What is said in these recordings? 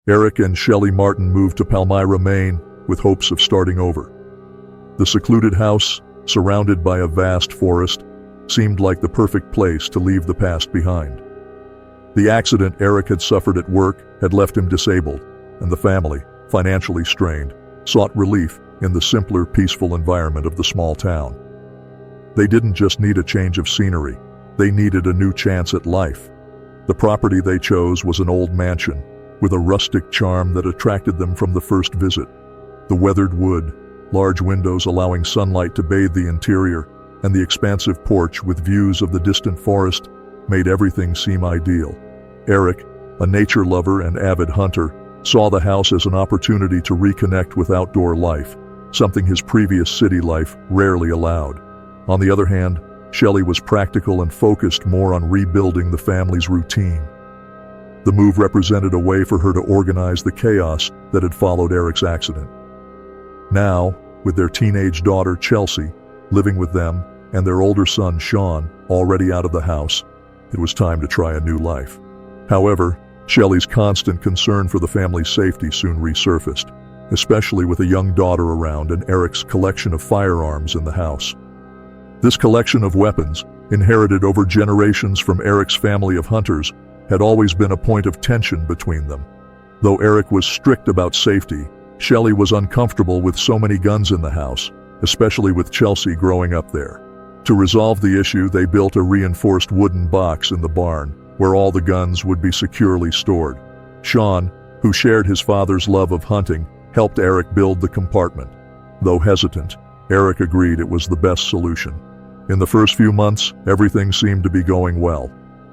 Eric and Shelley Martin moved to Palmyra, Maine, with hopes of starting over. The secluded house, surrounded by a vast forest, seemed like the perfect place to leave the past behind. The accident Eric had suffered at work had left him disabled, and the family, financially strained, sought relief in the simpler, peaceful environment of the small town. They didn't just need a change of scenery, they needed a new chance at life. The property they chose was an old mansion, with a rustic charm that attracted them from the first visit. The weathered wood, large windows allowing sunlight to bathe the interior, and the expansive porch with views of the distant forest made everything seem ideal. Eric, a nature lover and avid hunter, saw the house as an opportunity to reconnect with outdoor life, something his previous city life rarely allowed. On the other hand, Shelley was practical and focused more on rebuilding the family's routine. The move represented a way for her to organize the chaos that had followed Eric's accident. Now, with their teenage daughter Chelsea living with them and their older son Sean already out of the house, it was time to try a new life. However, Shelley's constant concern for the family's safety soon resurfaced, especially with a young daughter around and Eric's collection of firearms in the house. This collection of weapons, inherited over generations from Eric's family of hunters, had always been a point of tension between them. Though Eric was strict about safety, Shelley was uncomfortable with so many guns in the house, especially with Chelsea growing up there. To resolve the issue, they built a reinforced wooden box in the barn, where all the guns would be securely stored. Sean, who shared his father's love of hunting, helped Eric build the compartment. Though hesitant, Eric agreed it was the best solution. In the first few months, everything seemed to be going well.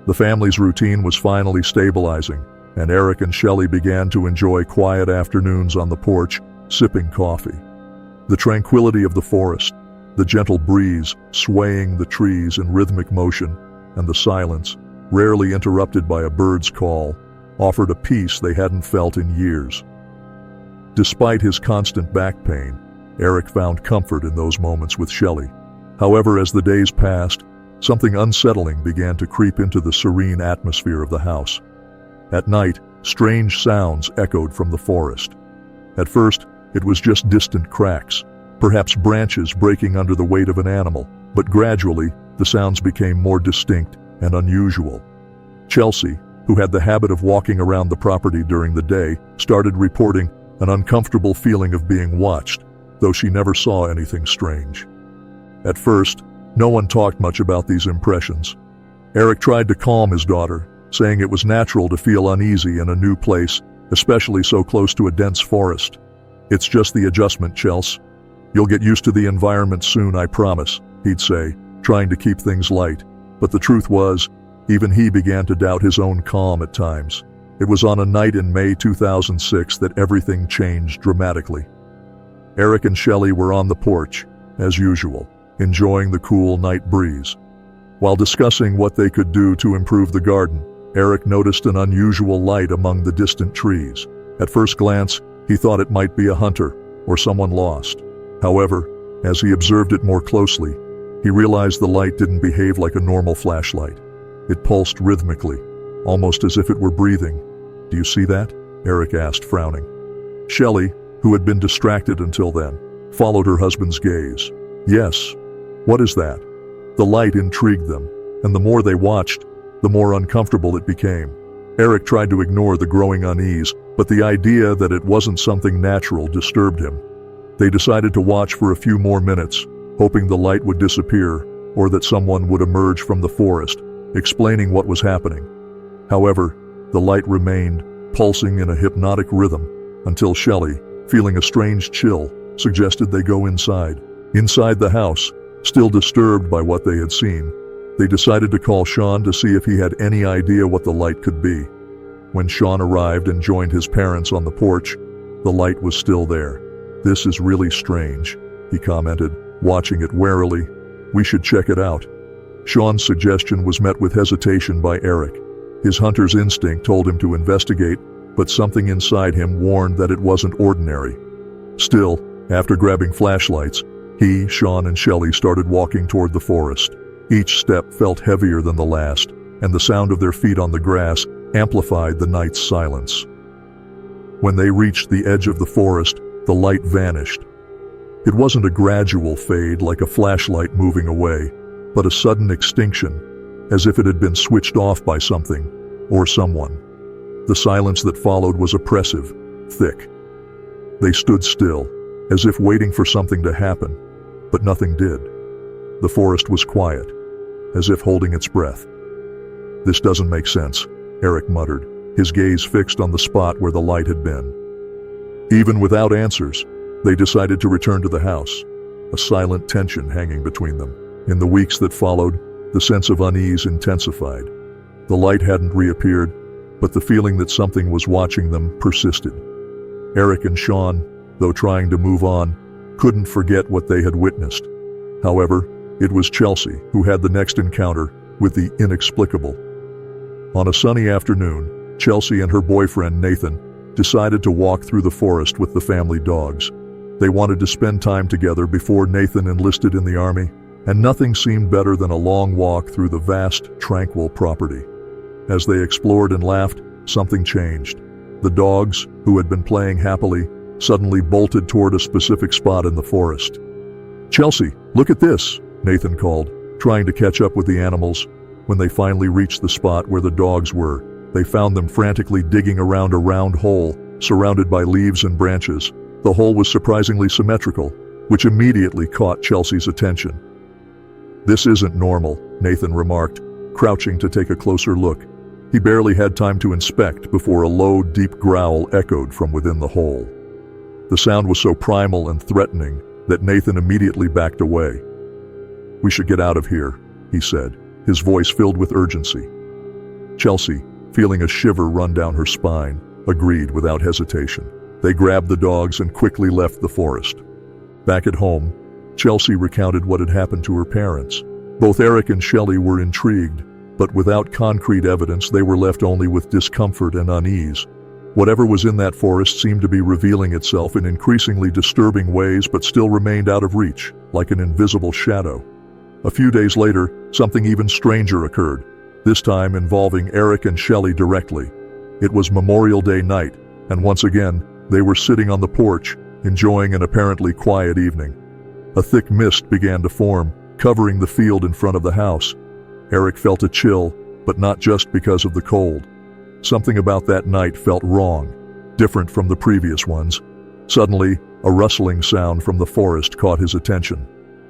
The family's routine was finally stabilizing, and Eric and Shelley began to enjoy quiet afternoons on the porch, sipping coffee. The tranquility of the forest, the gentle breeze swaying the trees in rhythmic motion, and the silence, rarely interrupted by a bird's call, offered a peace they hadn't felt in years. Despite his constant back pain, Eric found comfort in those moments with Shelley. However, as the days passed, something unsettling began to creep into the serene atmosphere of the house. At night, strange sounds echoed from the forest. At first, it was just distant cracks, perhaps branches breaking under the weight of an animal, but gradually, the sounds became more distinct and unusual. Chelsea, who had the habit of walking around the property during the day, started reporting an uncomfortable feeling of being watched, though she never saw anything strange. At first, no one talked much about these impressions. Eric tried to calm his daughter, saying it was natural to feel uneasy in a new place, especially so close to a dense forest. "It's just the adjustment, Chels. You'll get used to the environment soon, I promise," he'd say, trying to keep things light. But the truth was, even he began to doubt his own calm at times. It was on a night in May 2006 that everything changed dramatically. Eric and Shelley were on the porch, as usual, enjoying the cool night breeze. While discussing what they could do to improve the garden, Eric noticed an unusual light among the distant trees. At first glance, he thought it might be a hunter or someone lost. However, as he observed it more closely, he realized the light didn't behave like a normal flashlight. It pulsed rhythmically, almost as if it were breathing. "Do you see that?" Eric asked, frowning. Shelley, who had been distracted until then, followed her husband's gaze. "Yes. What is that?" The light intrigued them, and the more they watched, the more uncomfortable it became. Eric tried to ignore the growing unease, but the idea that it wasn't something natural disturbed him. They decided to watch for a few more minutes, hoping the light would disappear or that someone would emerge from the forest, explaining what was happening. However, the light remained, pulsing in a hypnotic rhythm, until Shelley, feeling a strange chill, suggested they go inside. Inside the house, still disturbed by what they had seen, they decided to call Sean to see if he had any idea what the light could be. When Sean arrived and joined his parents on the porch, the light was still there. "This is really strange," he commented, watching it warily. "We should check it out." Sean's suggestion was met with hesitation by Eric. His hunter's instinct told him to investigate, but something inside him warned that it wasn't ordinary. Still, after grabbing flashlights, he, Sean, and Shelley started walking toward the forest. Each step felt heavier than the last, and the sound of their feet on the grass amplified the night's silence. When they reached the edge of the forest, the light vanished. It wasn't a gradual fade like a flashlight moving away, but a sudden extinction, as if it had been switched off by something or someone. The silence that followed was oppressive, thick. They stood still, as if waiting for something to happen, but nothing did. The forest was quiet, as if holding its breath. "This doesn't make sense," Eric muttered, his gaze fixed on the spot where the light had been. Even without answers, they decided to return to the house, a silent tension hanging between them. In the weeks that followed, the sense of unease intensified. The light hadn't reappeared, but the feeling that something was watching them persisted. Eric and Sean, though trying to move on, couldn't forget what they had witnessed. However, it was Chelsea who had the next encounter with the inexplicable. On a sunny afternoon, Chelsea and her boyfriend Nathan decided to walk through the forest with the family dogs. They wanted to spend time together before Nathan enlisted in the army, and nothing seemed better than a long walk through the vast, tranquil property. As they explored and laughed, something changed. The dogs, who had been playing happily, suddenly bolted toward a specific spot in the forest. "Chelsea, look at this," Nathan called, trying to catch up with the animals. When they finally reached the spot where the dogs were, they found them frantically digging around a round hole, surrounded by leaves and branches. The hole was surprisingly symmetrical, which immediately caught Chelsea's attention. "This isn't normal," Nathan remarked, crouching to take a closer look. He barely had time to inspect before a low, deep growl echoed from within the hole. The sound was so primal and threatening that Nathan immediately backed away. "We should get out of here," he said, his voice filled with urgency. Chelsea, feeling a shiver run down her spine, agreed without hesitation. They grabbed the dogs and quickly left the forest. Back at home, Chelsea recounted what had happened to her parents. Both Eric and Shelley were intrigued, but without concrete evidence they were left only with discomfort and unease. Whatever was in that forest seemed to be revealing itself in increasingly disturbing ways, but still remained out of reach, like an invisible shadow. A few days later, something even stranger occurred, this time involving Eric and Shelley directly. It was Memorial Day night, and once again, they were sitting on the porch, enjoying an apparently quiet evening. A thick mist began to form, covering the field in front of the house. Eric felt a chill, but not just because of the cold. Something about that night felt wrong, different from the previous ones. Suddenly, a rustling sound from the forest caught his attention.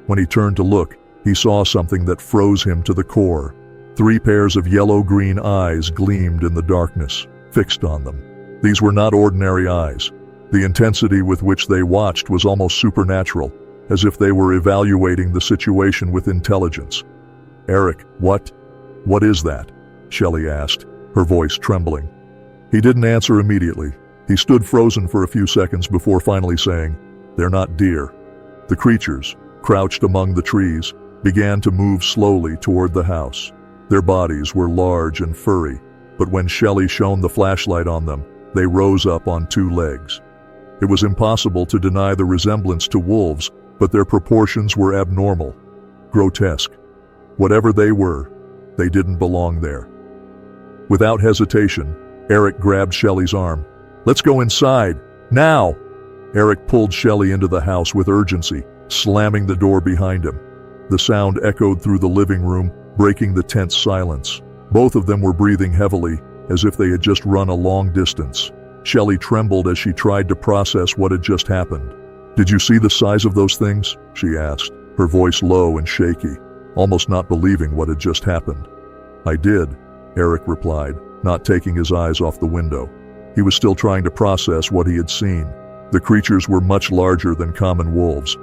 When he turned to look, he saw something that froze him to the core. 3 pairs of yellow-green eyes gleamed in the darkness, fixed on them. These were not ordinary eyes. The intensity with which they watched was almost supernatural, as if they were evaluating the situation with intelligence. "Eric, what is that?" Shelley asked, her voice trembling. He didn't answer immediately. He stood frozen for a few seconds before finally saying, "They're not deer." The creatures, crouched among the trees, began to move slowly toward the house. Their bodies were large and furry, but when Shelley shone the flashlight on them, they rose up on 2 legs. It was impossible to deny the resemblance to wolves, but their proportions were abnormal, grotesque. Whatever they were, they didn't belong there. Without hesitation, Eric grabbed Shelley's arm. "Let's go inside, now!" Eric pulled Shelley into the house with urgency, slamming the door behind him. The sound echoed through the living room, breaking the tense silence. Both of them were breathing heavily, as if they had just run a long distance. Shelley trembled as she tried to process what had just happened. "Did you see the size of those things?" she asked, her voice low and shaky, almost not believing what had just happened. "I did," Eric replied, not taking his eyes off the window. He was still trying to process what he had seen. The creatures were much larger than common wolves.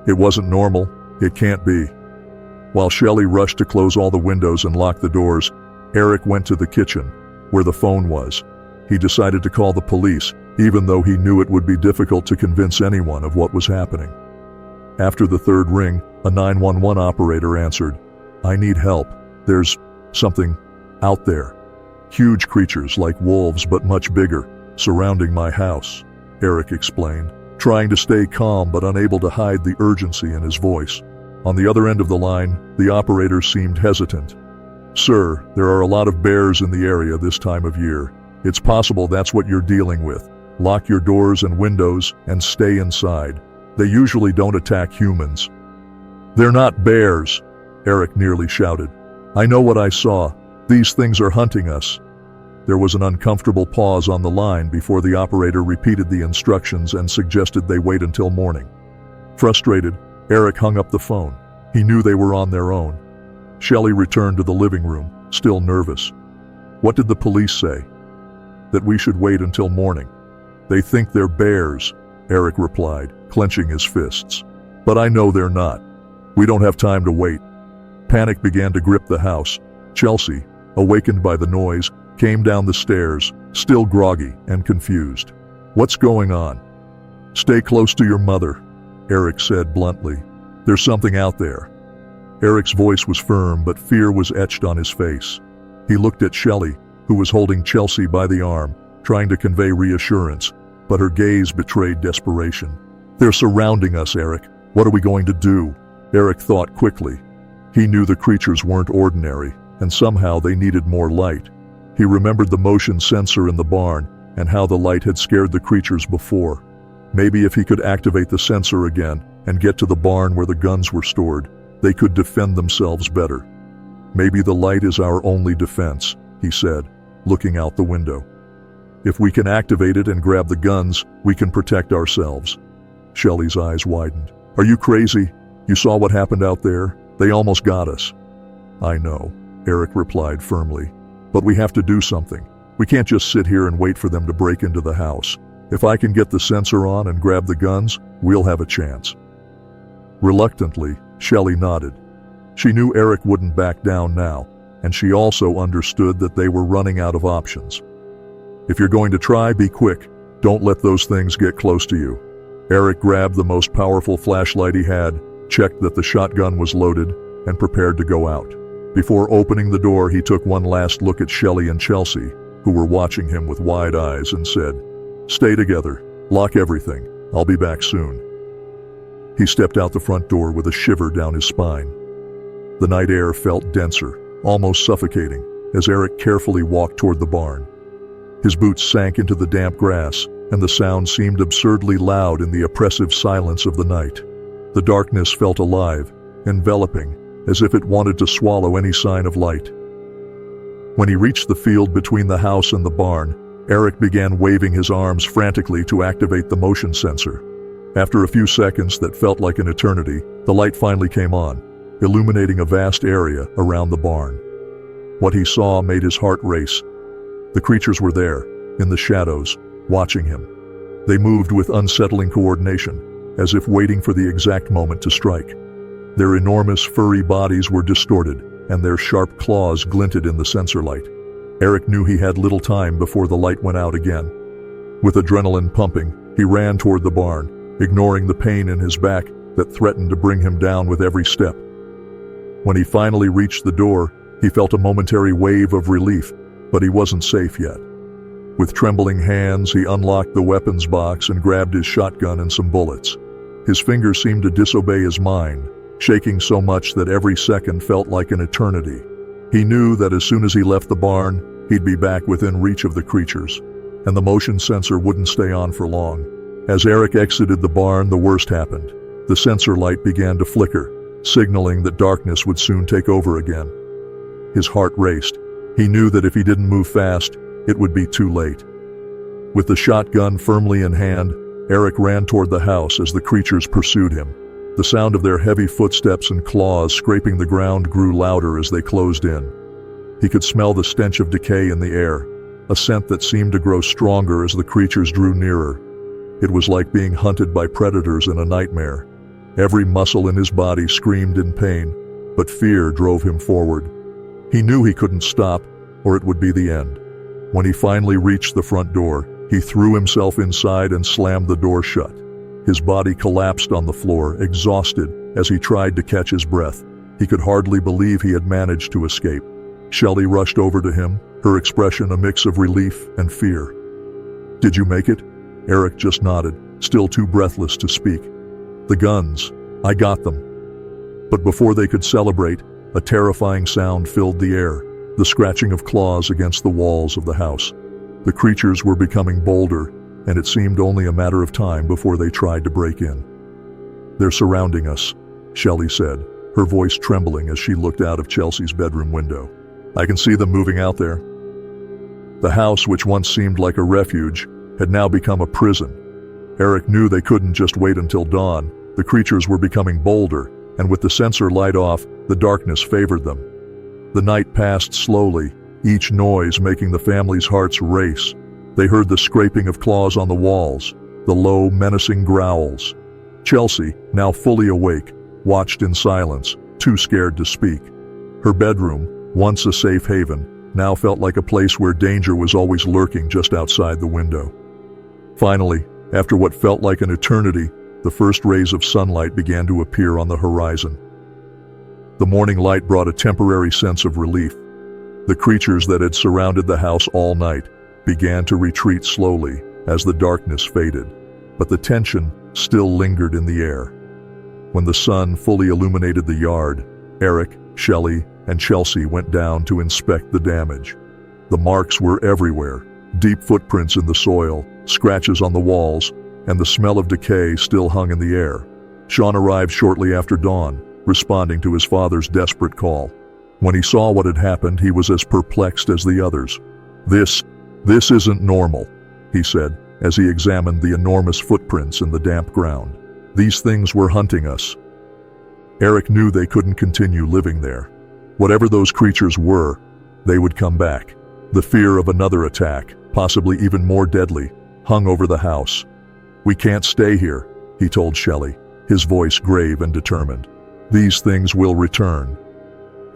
"It wasn't normal. It can't be." While Shelley rushed to close all the windows and lock the doors, Eric went to the kitchen, where the phone was. He decided to call the police, even though he knew it would be difficult to convince anyone of what was happening. After the 3rd ring, a 911 operator answered. "I need help. There's something out there. Huge creatures like wolves but much bigger, surrounding my house," Eric explained, trying to stay calm but unable to hide the urgency in his voice. On the other end of the line, the operator seemed hesitant. "Sir, there are a lot of bears in the area this time of year. It's possible that's what you're dealing with. Lock your doors and windows and stay inside. They usually don't attack humans." "They're not bears," Eric nearly shouted. "I know what I saw. These things are hunting us." There was an uncomfortable pause on the line before the operator repeated the instructions and suggested they wait until morning. Frustrated, Eric hung up the phone. He knew they were on their own. Shelley returned to the living room, still nervous. "What did the police say?" "That we should wait until morning." "They think they're bears," Eric replied, clenching his fists. "But I know they're not. We don't have time to wait." Panic began to grip the house. Chelsea, awakened by the noise, came down the stairs, still groggy and confused. "What's going on?" "Stay close to your mother," Eric said bluntly. "There's something out there." Eric's voice was firm, but fear was etched on his face. He looked at Shelley, who was holding Chelsea by the arm, trying to convey reassurance, but her gaze betrayed desperation. "They're surrounding us, Eric. What are we going to do?" Eric thought quickly. He knew the creatures weren't ordinary, and somehow they needed more light. He remembered the motion sensor in the barn and how the light had scared the creatures before. Maybe if he could activate the sensor again and get to the barn where the guns were stored, they could defend themselves better. "Maybe the light is our only defense," he said, looking out the window. "If we can activate it and grab the guns, we can protect ourselves." Shelley's eyes widened. "Are you crazy? You saw what happened out there? They almost got us." "I know," Eric replied firmly. "But we have to do something. We can't just sit here and wait for them to break into the house. If I can get the sensor on and grab the guns, we'll have a chance." Reluctantly, Shelley nodded. She knew Eric wouldn't back down now, and she also understood that they were running out of options. "If you're going to try, be quick. Don't let those things get close to you." Eric grabbed the most powerful flashlight he had, checked that the shotgun was loaded, and prepared to go out. Before opening the door, he took one last look at Shelley and Chelsea, who were watching him with wide eyes, and said, "Stay together. Lock everything. I'll be back soon." He stepped out the front door with a shiver down his spine. The night air felt denser, almost suffocating, as Eric carefully walked toward the barn. His boots sank into the damp grass, and the sound seemed absurdly loud in the oppressive silence of the night. The darkness felt alive, enveloping, as if it wanted to swallow any sign of light. When he reached the field between the house and the barn, Eric began waving his arms frantically to activate the motion sensor. After a few seconds that felt like an eternity, the light finally came on, illuminating a vast area around the barn. What he saw made his heart race. The creatures were there, in the shadows, watching him. They moved with unsettling coordination, as if waiting for the exact moment to strike. Their enormous furry bodies were distorted, and their sharp claws glinted in the sensor light. Eric knew he had little time before the light went out again. With adrenaline pumping, he ran toward the barn, ignoring the pain in his back that threatened to bring him down with every step. When he finally reached the door, he felt a momentary wave of relief, but he wasn't safe yet. With trembling hands, he unlocked the weapons box and grabbed his shotgun and some bullets. His fingers seemed to disobey his mind, shaking so much that every second felt like an eternity. He knew that as soon as he left the barn, he'd be back within reach of the creatures, and the motion sensor wouldn't stay on for long. As Eric exited the barn, the worst happened. The sensor light began to flicker, signaling that darkness would soon take over again. His heart raced. He knew that if he didn't move fast, it would be too late. With the shotgun firmly in hand, Eric ran toward the house as the creatures pursued him. The sound of their heavy footsteps and claws scraping the ground grew louder as they closed in. He could smell the stench of decay in the air, a scent that seemed to grow stronger as the creatures drew nearer. It was like being hunted by predators in a nightmare. Every muscle in his body screamed in pain, but fear drove him forward. He knew he couldn't stop, or it would be the end. When he finally reached the front door, he threw himself inside and slammed the door shut. His body collapsed on the floor, exhausted, as he tried to catch his breath. He could hardly believe he had managed to escape. Shelley rushed over to him, her expression a mix of relief and fear. "Did you make it?" Eric just nodded, still too breathless to speak. "The guns. I got them." But before they could celebrate, a terrifying sound filled the air, the scratching of claws against the walls of the house. The creatures were becoming bolder, and it seemed only a matter of time before they tried to break in. "They're surrounding us," Shelley said, her voice trembling as she looked out of Chelsea's bedroom window. "I can see them moving out there." The house, which once seemed like a refuge, had now become a prison. Eric knew they couldn't just wait until dawn. The creatures were becoming bolder, and with the sensor light off, the darkness favored them. The night passed slowly, each noise making the family's hearts race. They heard the scraping of claws on the walls, the low, menacing growls. Chelsea, now fully awake, watched in silence, too scared to speak. Her bedroom, once a safe haven, now felt like a place where danger was always lurking just outside the window. Finally, after what felt like an eternity, the first rays of sunlight began to appear on the horizon. The morning light brought a temporary sense of relief. The creatures that had surrounded the house all night began to retreat slowly as the darkness faded, but the tension still lingered in the air. When the sun fully illuminated the yard, Eric, Shelley, and Chelsea went down to inspect the damage. The marks were everywhere, deep footprints in the soil, scratches on the walls, and the smell of decay still hung in the air. Sean arrived shortly after dawn, responding to his father's desperate call. When he saw what had happened, he was as perplexed as the others. This isn't normal," he said, as he examined the enormous footprints in the damp ground. "These things were hunting us." Eric knew they couldn't continue living there. Whatever those creatures were, they would come back. The fear of another attack, possibly even more deadly, hung over the house. "We can't stay here," he told Shelley, his voice grave and determined. "These things will return."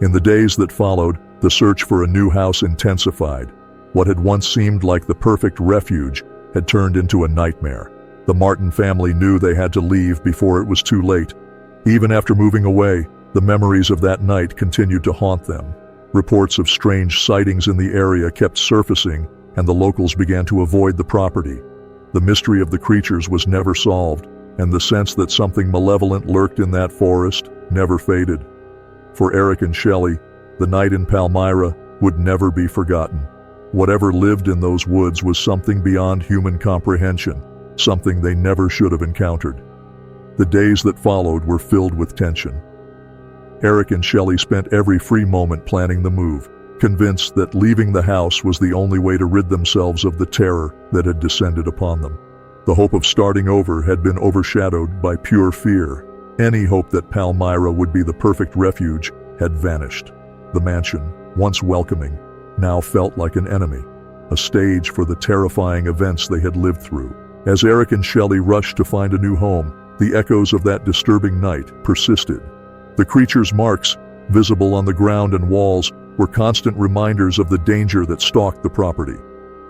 In the days that followed, the search for a new house intensified. What had once seemed like the perfect refuge had turned into a nightmare. The Martin family knew they had to leave before it was too late. Even after moving away, the memories of that night continued to haunt them. Reports of strange sightings in the area kept surfacing, and the locals began to avoid the property. The mystery of the creatures was never solved, and the sense that something malevolent lurked in that forest never faded. For Eric and Shelley, the night in Palmyra would never be forgotten. Whatever lived in those woods was something beyond human comprehension, something they never should have encountered. The days that followed were filled with tension. Eric and Shelley spent every free moment planning the move, convinced that leaving the house was the only way to rid themselves of the terror that had descended upon them. The hope of starting over had been overshadowed by pure fear. Any hope that Palmyra would be the perfect refuge had vanished. The mansion, once welcoming, now felt like an enemy, a stage for the terrifying events they had lived through. As Eric and Shelley rushed to find a new home, the echoes of that disturbing night persisted. The creatures' marks, visible on the ground and walls, were constant reminders of the danger that stalked the property.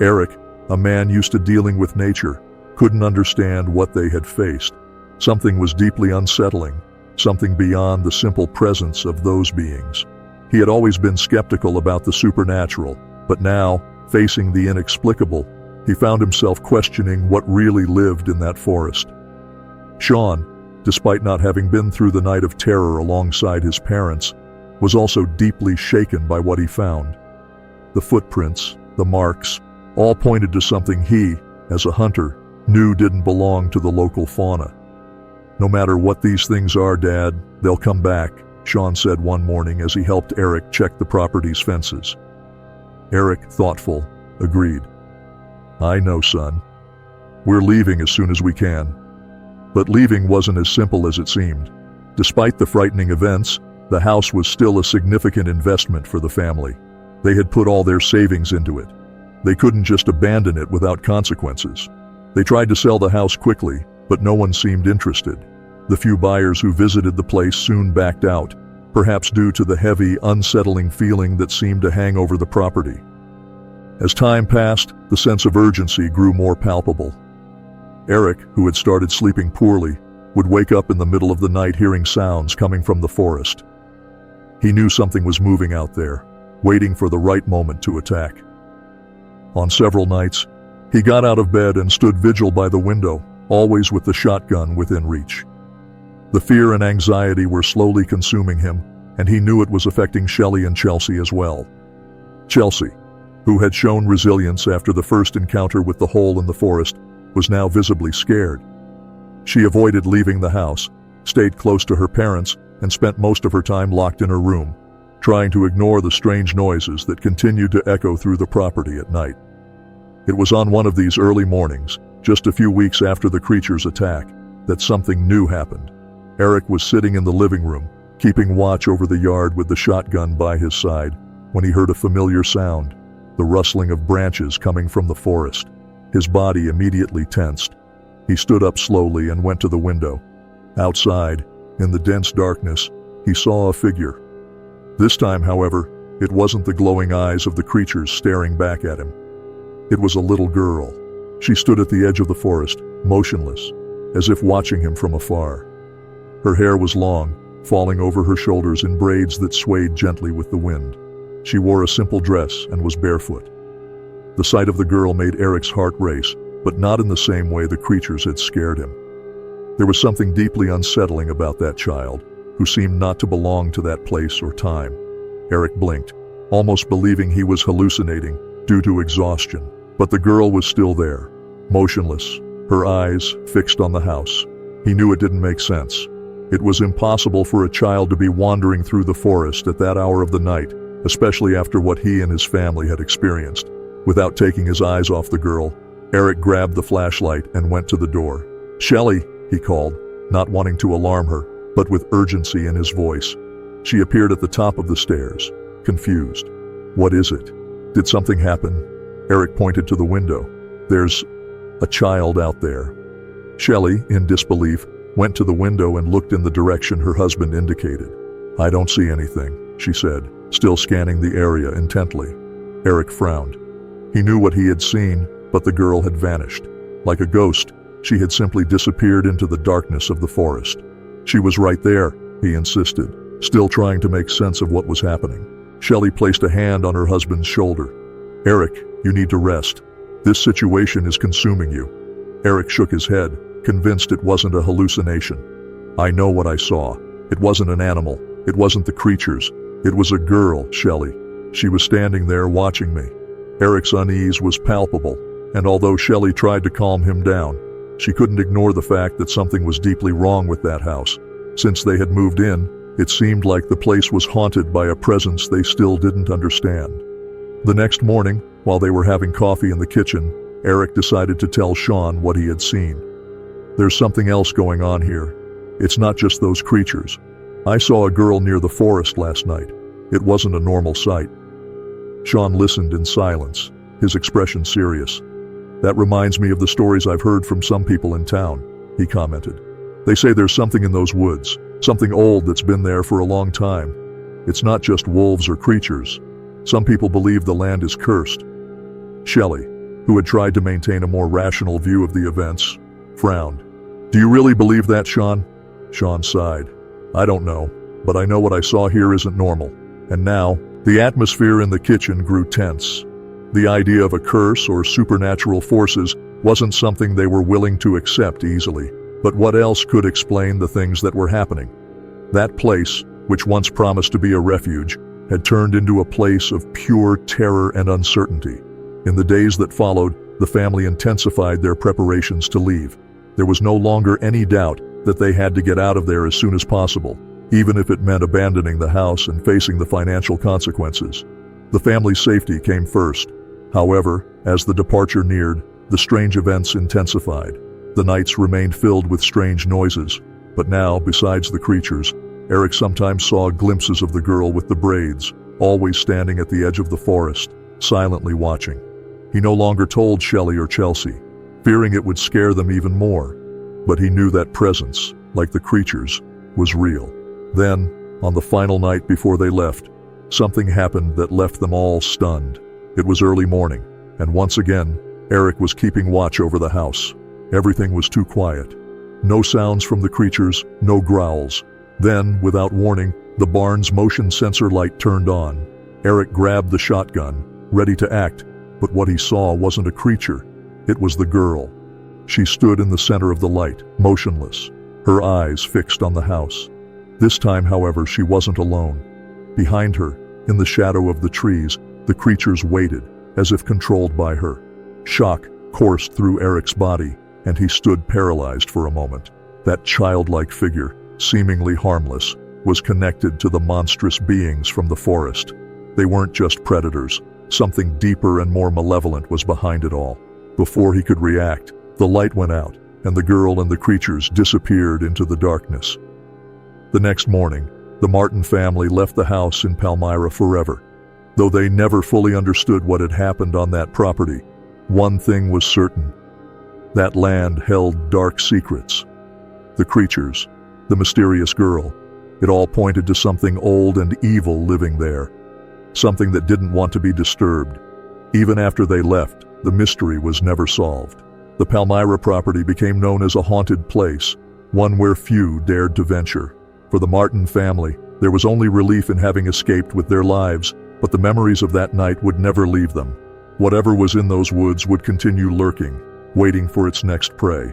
Eric, a man used to dealing with nature, couldn't understand what they had faced. Something was deeply unsettling, something beyond the simple presence of those beings. He had always been skeptical about the supernatural, but now, facing the inexplicable, he found himself questioning what really lived in that forest. Sean, despite not having been through the night of terror alongside his parents, was also deeply shaken by what he found. The footprints, the marks, all pointed to something he, as a hunter, knew didn't belong to the local fauna. "No matter what these things are, Dad, they'll come back," Sean said one morning as he helped Eric check the property's fences. Eric, thoughtful, agreed. "I know, son. We're leaving as soon as we can." But leaving wasn't as simple as it seemed. Despite the frightening events, the house was still a significant investment for the family. They had put all their savings into it. They couldn't just abandon it without consequences. They tried to sell the house quickly, but no one seemed interested. The few buyers who visited the place soon backed out, perhaps due to the heavy, unsettling feeling that seemed to hang over the property. As time passed, the sense of urgency grew more palpable. Eric, who had started sleeping poorly, would wake up in the middle of the night hearing sounds coming from the forest. He knew something was moving out there, waiting for the right moment to attack. On several nights, he got out of bed and stood vigil by the window, always with the shotgun within reach. The fear and anxiety were slowly consuming him, and he knew it was affecting Shelley and Chelsea as well. Chelsea, who had shown resilience after the first encounter with the hole in the forest, was now visibly scared. She avoided leaving the house, stayed close to her parents, and spent most of her time locked in her room, trying to ignore the strange noises that continued to echo through the property at night. It was on one of these early mornings, just a few weeks after the creature's attack, that something new happened. Eric was sitting in the living room, keeping watch over the yard with the shotgun by his side, when he heard a familiar sound, the rustling of branches coming from the forest. His body immediately tensed. He stood up slowly and went to the window. Outside, in the dense darkness, he saw a figure. This time, however, it wasn't the glowing eyes of the creatures staring back at him. It was a little girl. She stood at the edge of the forest, motionless, as if watching him from afar. Her hair was long, falling over her shoulders in braids that swayed gently with the wind. She wore a simple dress and was barefoot. The sight of the girl made Eric's heart race, but not in the same way the creatures had scared him. There was something deeply unsettling about that child, who seemed not to belong to that place or time. Eric blinked, almost believing he was hallucinating due to exhaustion, but the girl was still there, motionless, her eyes fixed on the house. He knew it didn't make sense. It was impossible for a child to be wandering through the forest at that hour of the night, especially after what he and his family had experienced. Without taking his eyes off the girl, Eric grabbed the flashlight and went to the door. "Shelley," he called, not wanting to alarm her, but with urgency in his voice. She appeared at the top of the stairs, confused. "What is it? Did something happen?" Eric pointed to the window. "There's a child out there." Shelley, in disbelief, went to the window and looked in the direction her husband indicated. "I don't see anything," she said, still scanning the area intently. Eric frowned. He knew what he had seen, but the girl had vanished. Like a ghost, she had simply disappeared into the darkness of the forest. "She was right there," he insisted, still trying to make sense of what was happening. Shelley placed a hand on her husband's shoulder. "Eric, you need to rest. This situation is consuming you." Eric shook his head, convinced it wasn't a hallucination. "I know what I saw. It wasn't an animal. It wasn't the creatures. It was a girl, Shelley. She was standing there watching me." Eric's unease was palpable, and although Shelley tried to calm him down, she couldn't ignore the fact that something was deeply wrong with that house. Since they had moved in, it seemed like the place was haunted by a presence they still didn't understand. The next morning, while they were having coffee in the kitchen, Eric decided to tell Sean what he had seen. "There's something else going on here. It's not just those creatures. I saw a girl near the forest last night. It wasn't a normal sight." Sean listened in silence, his expression serious. "That reminds me of the stories I've heard from some people in town," he commented. "They say there's something in those woods, something old that's been there for a long time. It's not just wolves or creatures. Some people believe the land is cursed." Shelley, who had tried to maintain a more rational view of the events, frowned. "Do you really believe that, Sean?" Sean sighed. "I don't know, but I know what I saw here isn't normal." And now, the atmosphere in the kitchen grew tense. The idea of a curse or supernatural forces wasn't something they were willing to accept easily. But what else could explain the things that were happening? That place, which once promised to be a refuge, had turned into a place of pure terror and uncertainty. In the days that followed, the family intensified their preparations to leave. There was no longer any doubt that they had to get out of there as soon as possible, even if it meant abandoning the house and facing the financial consequences. The family's safety came first. However, as the departure neared, the strange events intensified. The nights remained filled with strange noises, but now, besides the creatures, Eric sometimes saw glimpses of the girl with the braids, always standing at the edge of the forest, silently watching. He no longer told Shelley or Chelsea, fearing it would scare them even more, but he knew that presence, like the creatures, was real. Then, on the final night before they left, something happened that left them all stunned. It was early morning, and once again, Eric was keeping watch over the house. Everything was too quiet. No sounds from the creatures, no growls. Then, without warning, the barn's motion sensor light turned on. Eric grabbed the shotgun, ready to act, but what he saw wasn't a creature. It was the girl. She stood in the center of the light, motionless, her eyes fixed on the house. This time, however, she wasn't alone. Behind her, in the shadow of the trees, the creatures waited, as if controlled by her. Shock coursed through Eric's body. and he stood paralyzed for a moment. That childlike figure, seemingly harmless, was connected to the monstrous beings from the forest. They weren't just predators. Something deeper and more malevolent was behind it all. Before he could react, the light went out, and the girl and the creatures disappeared into the darkness. The next morning, the Martin family left the house in Palmyra forever. Though they never fully understood what had happened on that property, one thing was certain. That land held dark secrets. The creatures, the mysterious girl, it all pointed to something old and evil living there. Something that didn't want to be disturbed. Even after they left, the mystery was never solved. The Palmyra property became known as a haunted place, one where few dared to venture. For the Martin family, there was only relief in having escaped with their lives, but the memories of that night would never leave them. Whatever was in those woods would continue lurking, waiting for its next prey.